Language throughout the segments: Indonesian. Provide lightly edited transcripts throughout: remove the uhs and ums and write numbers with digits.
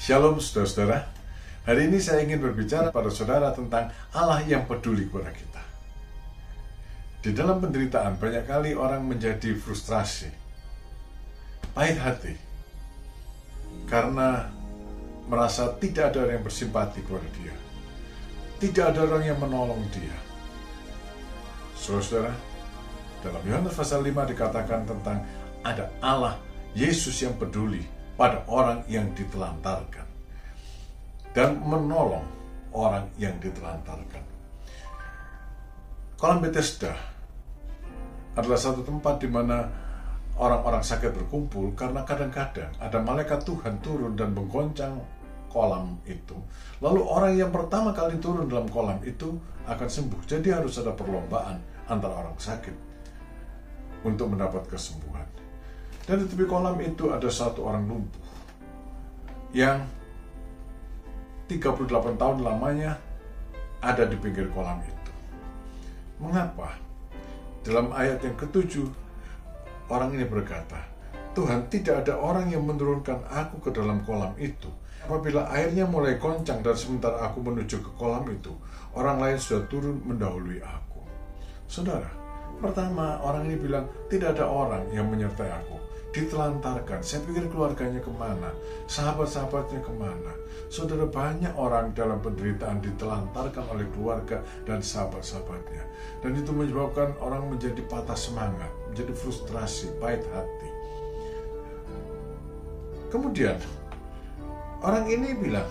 Shalom saudara-saudara. Hari ini saya ingin berbicara pada saudara tentang Allah yang peduli kepada kita. Di dalam penderitaan banyak kali orang menjadi frustrasi, pahit hati, karena merasa tidak ada orang yang bersimpati kepada dia. Tidak ada orang yang menolong dia. Saudara-saudara, dalam Yohanes pasal 5 dikatakan tentang ada Allah, Yesus yang peduli pada orang yang ditelantarkan dan menolong orang yang ditelantarkan. Kolam Bethesda adalah satu tempat di mana orang-orang sakit berkumpul karena kadang-kadang ada malaikat Tuhan turun dan menggoncang kolam itu. Lalu orang yang pertama kali turun dalam kolam itu akan sembuh. Jadi harus ada perlombaan antara orang sakit untuk mendapat kesembuhan. Dan di tepi kolam itu ada satu orang lumpuh yang 38 tahun lamanya ada di pinggir kolam itu. Mengapa? Dalam ayat yang ke-7, orang ini berkata, Tuhan, tidak ada orang yang menurunkan aku ke dalam kolam itu. Apabila airnya mulai goncang dan sementara aku menuju ke kolam itu, orang lain sudah turun mendahului aku. Saudara, pertama orang ini bilang, tidak ada orang yang menyertai aku. Ditelantarkan, saya pikir keluarganya kemana, sahabat-sahabatnya kemana. Saudara, banyak orang dalam penderitaan ditelantarkan oleh keluarga dan sahabat-sahabatnya. Dan itu menyebabkan orang menjadi patah semangat, menjadi frustrasi, pahit hati. Kemudian, orang ini bilang,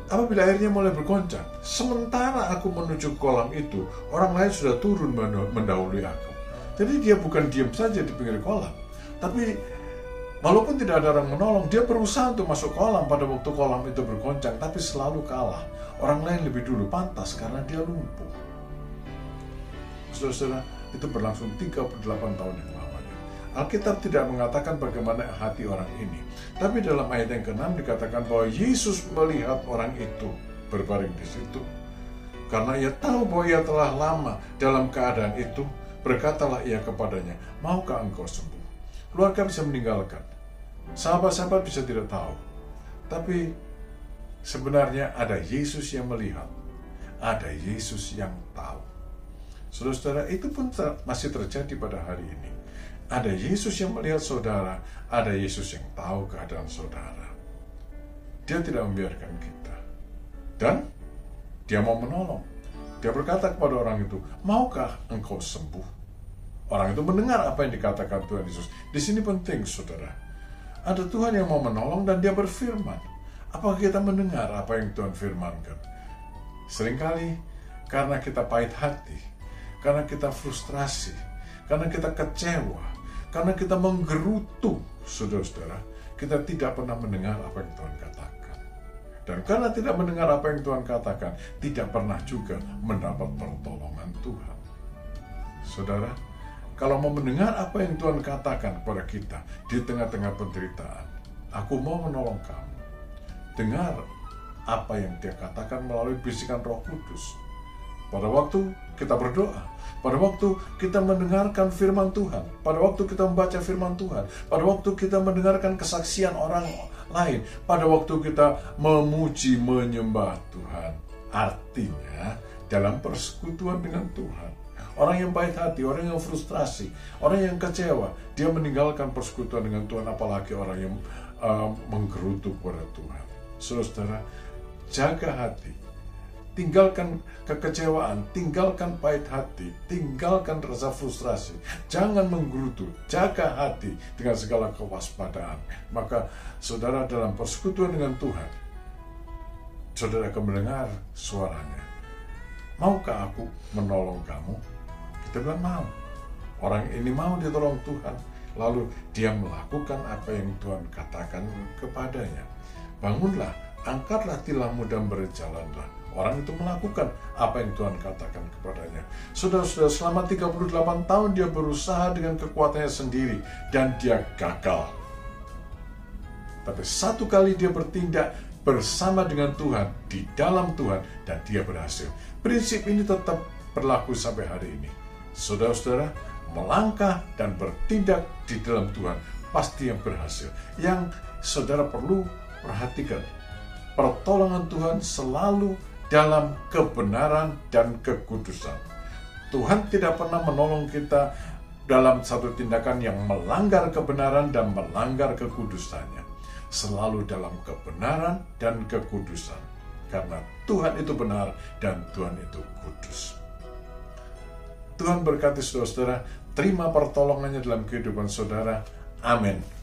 apabila airnya mulai bergoncang, sementara aku menuju kolam itu, orang lain sudah turun mendahului aku. Jadi dia bukan diam saja di pinggir kolam, tapi walaupun tidak ada orang menolong, dia berusaha untuk masuk kolam pada waktu kolam itu bergoncang, tapi selalu kalah. Orang lain lebih dulu pantas karena dia lumpuh. Saudara-saudara, itu berlangsung 38 tahun yang lamanya. Alkitab tidak mengatakan bagaimana hati orang ini. Tapi dalam ayat yang ke-6 dikatakan bahwa Yesus melihat orang itu berbaring di situ. Karena ia tahu bahwa ia telah lama dalam keadaan itu, berkatalah ia kepadanya, maukah engkau sembuh? Keluarga bisa meninggalkan, sahabat-sahabat bisa tidak tahu, tapi sebenarnya ada Yesus yang melihat, ada Yesus yang tahu. Saudara-saudara, itu pun masih terjadi pada hari ini. Ada Yesus yang melihat saudara, ada Yesus yang tahu keadaan saudara. Dia tidak membiarkan kita, dan dia mau menolong. Dia berkata kepada orang itu, maukah engkau sembuh? Orang itu mendengar apa yang dikatakan Tuhan Yesus. Di sini penting, saudara. Ada Tuhan yang mau menolong dan dia berfirman. Apakah kita mendengar apa yang Tuhan firmankan? Seringkali karena kita pahit hati, karena kita frustrasi, karena kita kecewa, karena kita menggerutu, saudara-saudara, kita tidak pernah mendengar apa yang Tuhan katakan. Dan karena tidak mendengar apa yang Tuhan katakan, tidak pernah juga mendapat pertolongan Tuhan. Saudara, kalau mau mendengar apa yang Tuhan katakan kepada kita di tengah-tengah penderitaan, aku mau menolong kamu. Dengar apa yang dia katakan melalui bisikan Roh Kudus. Pada waktu kita berdoa, pada waktu kita mendengarkan firman Tuhan, pada waktu kita membaca firman Tuhan, pada waktu kita mendengarkan kesaksian orang lain, pada waktu kita memuji, menyembah Tuhan. Artinya, dalam persekutuan dengan Tuhan, orang yang pahit hati, orang yang frustrasi, orang yang kecewa, dia meninggalkan persekutuan dengan Tuhan, apalagi orang yang menggerutu kepada Tuhan. Saudara, jaga hati, tinggalkan kekecewaan, tinggalkan pahit hati, tinggalkan rasa frustrasi, jangan menggerutu, jaga hati dengan segala kewaspadaan. Maka saudara dalam persekutuan dengan Tuhan, saudara akan mendengar suaranya. Maukah aku menolong kamu? Kita bilang mau. Orang ini mau ditolong Tuhan. Lalu dia melakukan apa yang Tuhan katakan kepadanya. Bangunlah, angkatlah tilammu dan berjalanlah. Orang itu melakukan apa yang Tuhan katakan kepadanya. Saudara-saudara, selama 38 tahun dia berusaha dengan kekuatannya sendiri dan dia gagal. Tapi satu kali dia bertindak bersama dengan Tuhan, di dalam Tuhan, dan dia berhasil. Prinsip ini tetap berlaku sampai hari ini. Saudara-saudara, melangkah dan bertindak di dalam Tuhan pasti yang berhasil. Yang saudara perlu Perhatikan, pertolongan Tuhan selalu dalam kebenaran dan kekudusan. Tuhan tidak pernah menolong kita dalam satu tindakan yang melanggar kebenaran dan melanggar kekudusannya. Selalu dalam kebenaran dan kekudusan. Karena Tuhan itu benar dan Tuhan itu kudus. Tuhan berkati saudara-saudara, terima pertolongannya dalam kehidupan saudara. Amin.